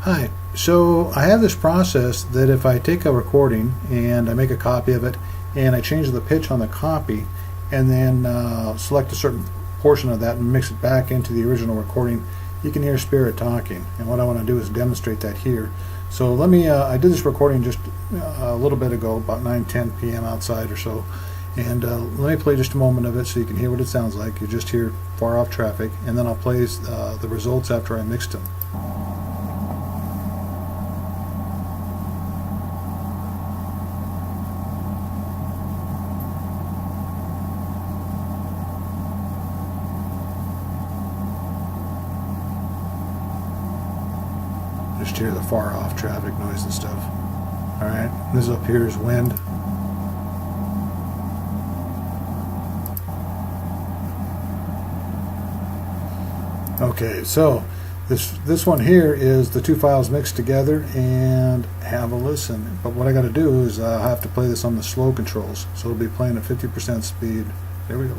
Hi. So I have this process that if I take a recording and I make a copy of it and I change the pitch on the copy and then select a certain portion of that and mix it back into the original recording, you can hear Spirit talking. And what I want to do is demonstrate that here. So let me, I did this recording just a little bit ago, about 9:10 p.m. outside or so. And let me play just a moment of it so you can hear what it sounds like. You just hear far off traffic, and then I'll play the results after I mixed them. Just hear the far off traffic noise and stuff. Alright, this up here is wind. Okay, so this one here is the two files mixed together, and have a listen. But what I got to do is I have to play this on the slow controls, so it'll be playing at 50% speed. There we go.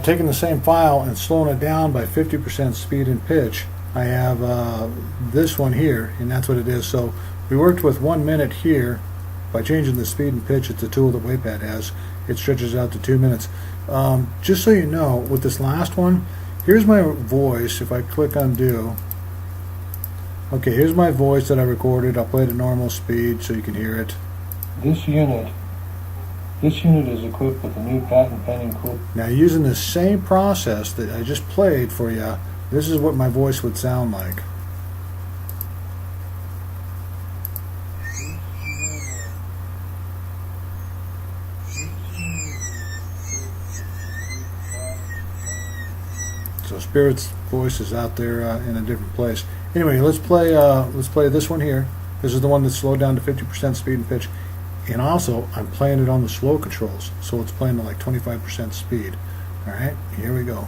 taking the same file and slowing it down by 50% speed and pitch, I have this one here, and that's what it is. So we worked with 1 minute here. By changing the speed and pitch, it's a tool that WavePad has. It stretches out to 2 minutes. Just so you know, with this last one, here's my voice. If I click undo, okay, here's my voice that I recorded. I'll play it at normal speed so you can hear it. This unit is equipped with a new patent pending cool. Now, using the same process that I just played for you, this is what my voice would sound like. So Spirit's voice is out there in a different place. Anyway, let's play this one here. This is the one that's slowed down to 50% speed and pitch. And also, I'm playing it on the slow controls, so it's playing at like 25% speed. All right, here we go.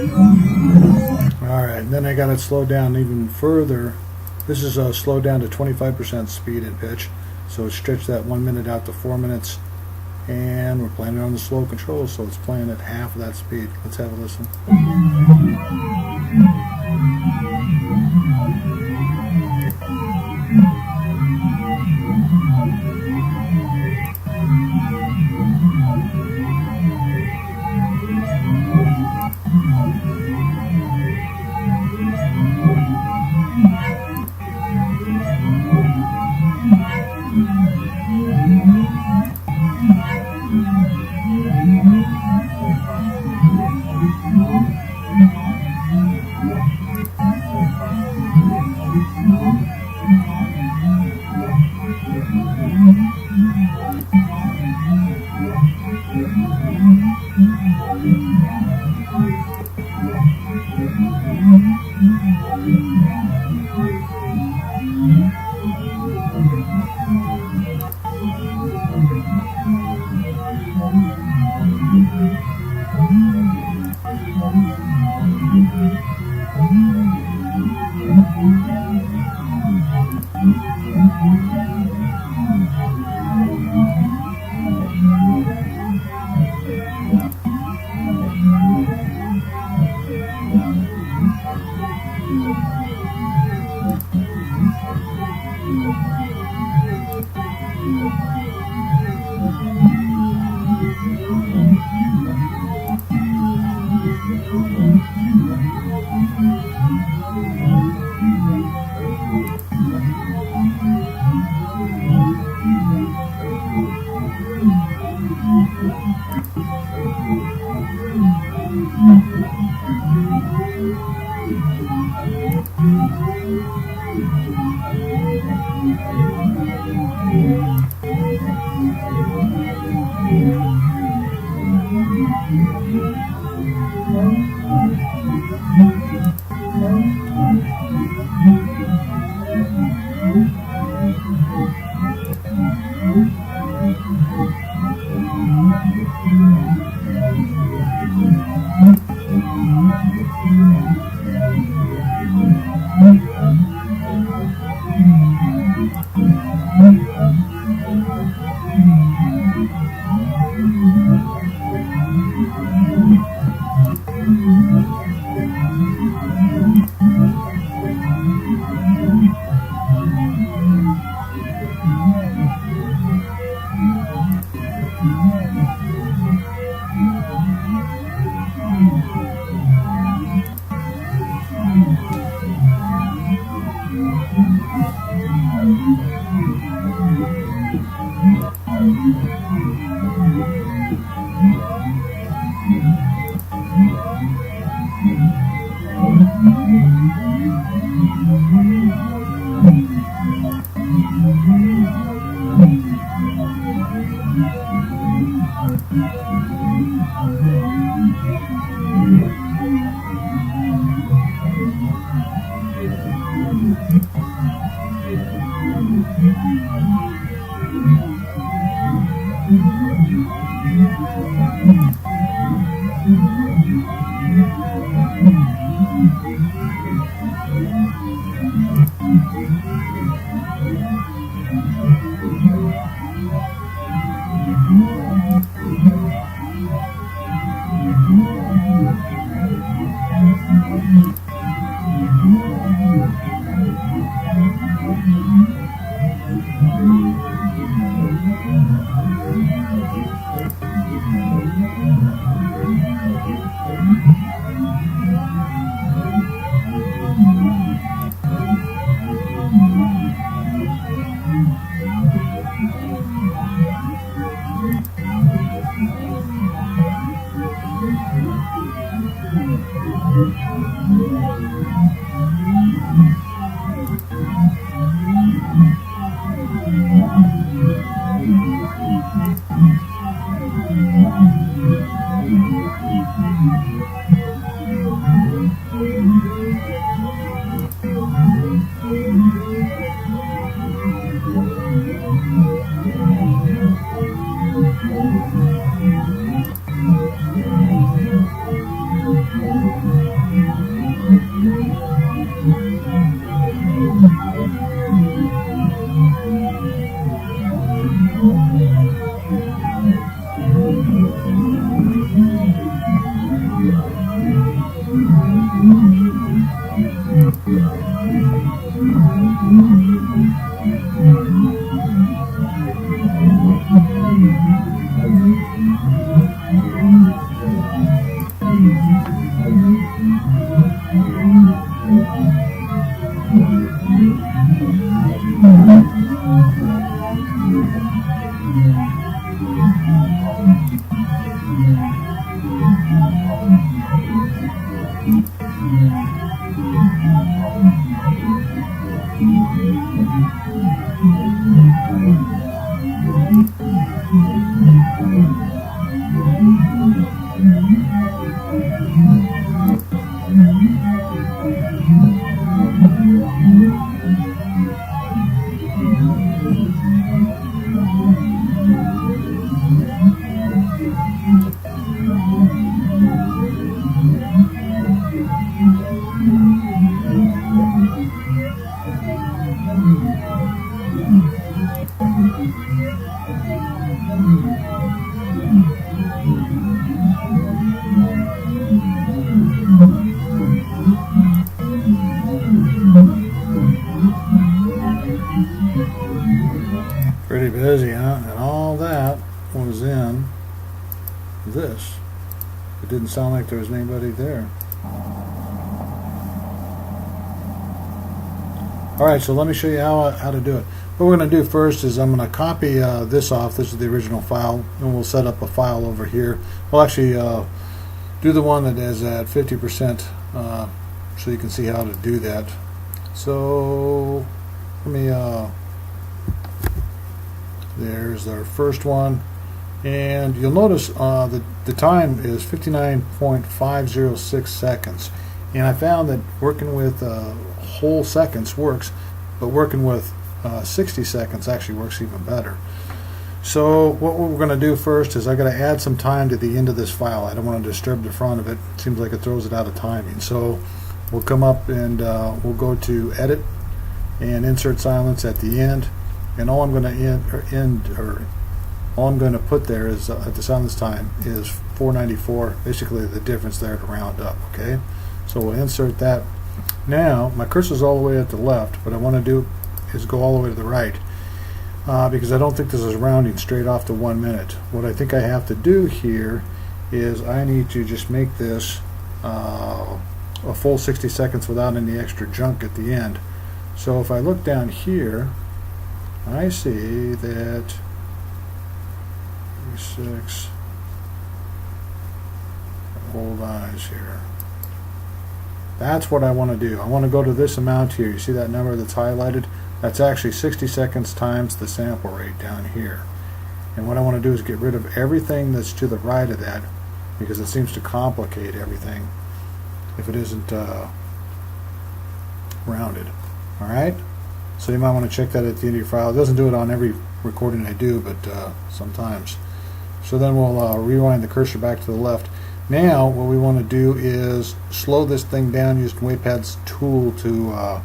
All right, and then I got it slowed down even further. This is slowed down to 25% speed and pitch. So it stretched that 1 minute out to 4 minutes. And we're playing it on the slow control, so it's playing at half of that speed. Let's have a listen. Pretty busy, huh? And all that was in this. It didn't sound like there was anybody there. Alright, so let me show you how to do it. What we're going to do first is I'm going to copy this off. This is the original file, and we'll set up a file over here. We'll actually do the one that is at 50% so you can see how to do that. So let me there's our first one, and you'll notice that the time is 59.506 seconds, and I found that working with whole seconds works, but working with 60 seconds actually works even better. So what we're going to do first is I got to add some time to the end of this file. I don't want to disturb the front of it. It seems like it throws it out of timing. So we'll come up and we'll go to Edit and Insert Silence at the end. And all I'm going to all I'm going to put there is at the silence time is 494. Basically, the difference there to round up. Okay, so we'll insert that. Now my cursor's all the way at the left. What I want to do is go all the way to the right because I don't think this is rounding straight off to 1 minute. What I think I have to do here is I need to just make this a full 60 seconds without any extra junk at the end. So if I look down here, I see that 6 old eyes here. That's what I want to do. I want to go to this amount here. You see that number that's highlighted? That's actually 60 seconds times the sample rate down here. And what I want to do is get rid of everything that's to the right of that, because it seems to complicate everything if it isn't rounded. Alright? So you might want to check that at the end of your file. It doesn't do it on every recording I do, but sometimes. So then we'll rewind the cursor back to the left. Now what we want to do is slow this thing down using WavePad's tool to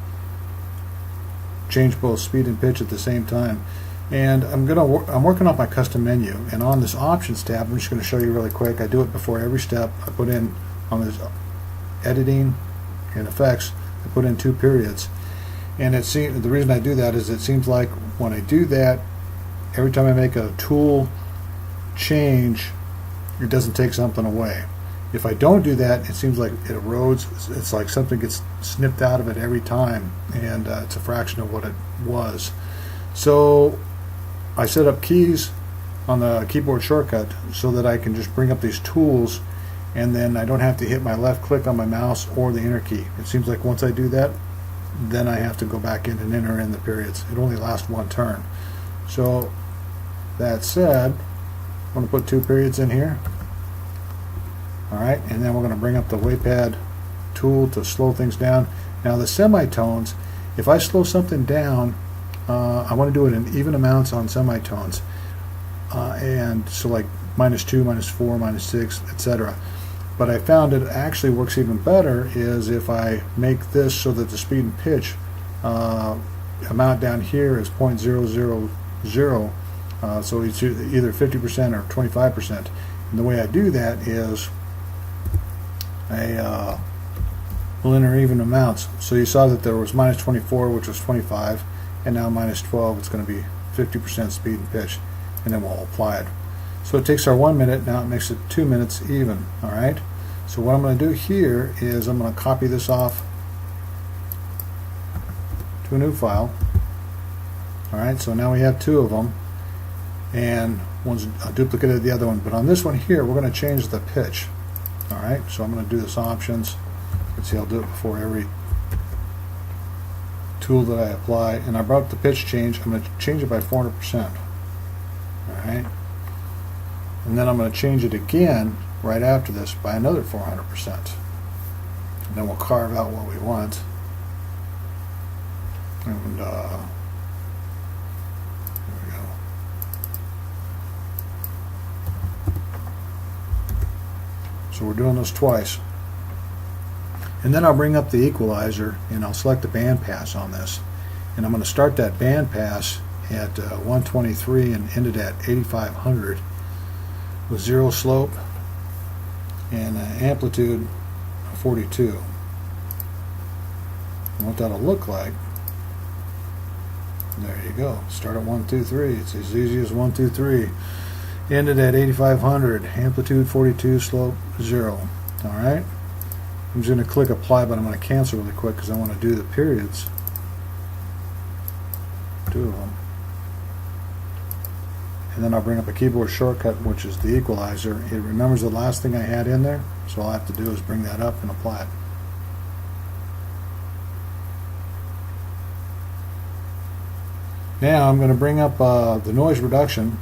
change both speed and pitch at the same time. And I'm working off my custom menu, and on this Options tab, I'm just going to show you really quick. I do it before every step. I put in on this Editing and Effects, I put in 2 periods. And the reason I do that is it seems like when I do that, every time I make a tool change, it doesn't take something away. If I don't do that, it seems like it erodes. It's like something gets snipped out of it every time, and it's a fraction of what it was. So I set up keys on the keyboard shortcut so that I can just bring up these tools, and then I don't have to hit my left click on my mouse or the enter key. It seems like once I do that, then I have to go back in and enter in the periods. It only lasts 1 turn. So that said, I'm going to put 2 periods in here. Alright, and then we're going to bring up the WavePad tool to slow things down. Now the semitones, if I slow something down, I want to do it in even amounts on semitones. And so like -2, -4, -6, etc. But I found it actually works even better is if I make this so that the speed and pitch amount down here is 0.000, so it's either 50% or 25%. And the way I do that is I will enter even amounts. So you saw that there was minus 24, which was 25, and now minus 12, it's going to be 50% speed and pitch, and then we'll apply it. So it takes our 1 minute, now it makes it 2 minutes even, all right? So what I'm going to do here is I'm going to copy this off to a new file. All right, so now we have 2 of them, and one's a duplicate of the other one, but on this one here, we're going to change the pitch. All right, so I'm going to do this options. Let's see, I'll do it before every tool that I apply, and I brought up the pitch change. I'm going to change it by 400%. All right, and then I'm going to change it again right after this by another 400%. And then we'll carve out what we want. And there we go. So we're doing this twice. And then I'll bring up the equalizer and I'll select the bandpass on this. And I'm going to start that bandpass at 123 and end it at 8500 with 0 slope and amplitude of 42. And what that'll look like, there you go. Start at 1, 2, 3. It's as easy as 1, 2, 3. Ended at 8500, amplitude 42, slope 0. All right. I'm just going to click apply, but I'm going to cancel really quick because I want to do the periods. 2 of them. And then I'll bring up a keyboard shortcut, which is the equalizer. It remembers the last thing I had in there, so all I have to do is bring that up and apply it. Now I'm going to bring up the noise reduction.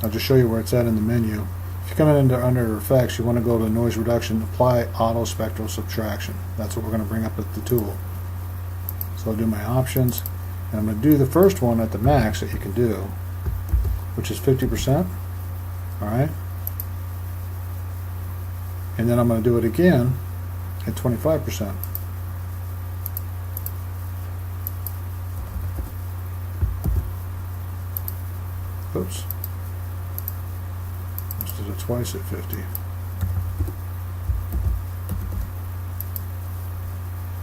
I'll just show you where it's at in the menu. If you come in under effects, you want to go to noise reduction, apply auto spectral subtraction. That's what we're going to bring up with the tool. So I'll do my options, and I'm going to do the first one at the max that you can do, which is 50%. All right. And then I'm going to do it again at 25%. Oops. Let's do it twice at 50.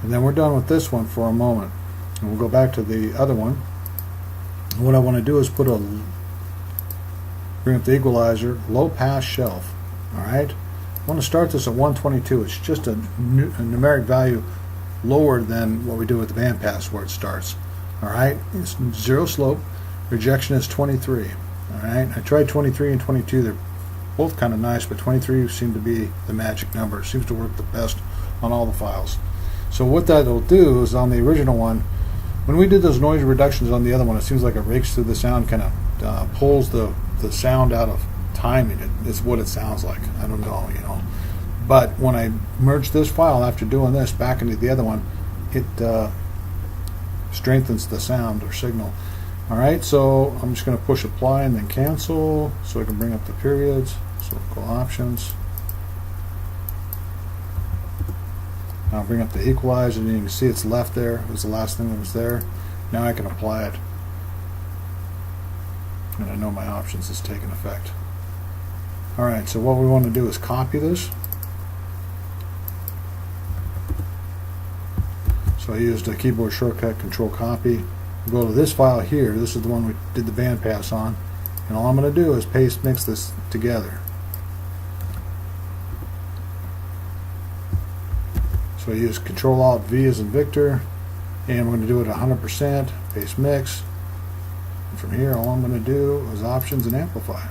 And then we're done with this one for a moment. And we'll go back to the other one. And what I want to do is bring up the equalizer, low pass shelf. All right. I want to start this at 122. It's just a numeric value lower than what we do with the bandpass where it starts. All right. It's 0 slope. Rejection is 23. All right. I tried 23 and 22. They're both kind of nice, but 23 seemed to be the magic number. It seems to work the best on all the files. So what that will do is on the original one, when we did those noise reductions on the other one, it seems like it rakes through the sound, kind of pulls the sound out of timing. It's what it sounds like. I don't know, you know. But when I merge this file after doing this back into the other one, it strengthens the sound or signal. All right, so I'm just going to push apply and then cancel so I can bring up the periods. So go options. I'll bring up the equalizer, and you can see it's left there. It was the last thing that was there. Now I can apply it. And I know my options is taking effect. All right, so what we want to do is copy this. So I used a keyboard shortcut, Control Copy. Go to this file here. This is the one we did the bandpass on, and all I'm going to do is paste mix this together. So I use Control Alt V as in Victor, and we're going to do it 100%, paste mix. And from here, all I'm going to do is options and amplify.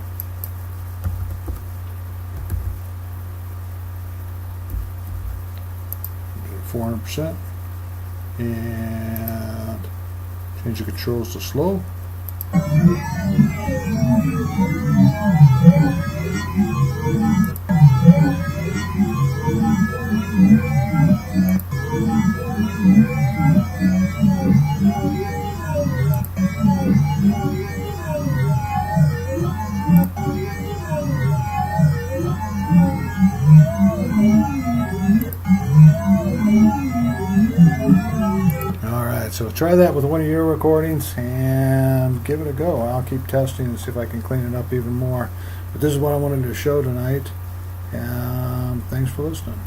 Do 400%, and change the controls to slow. All right, so try that with one of your recordings and give it a go. I'll keep testing and see if I can clean it up even more. But this is what I wanted to show tonight. And thanks for listening.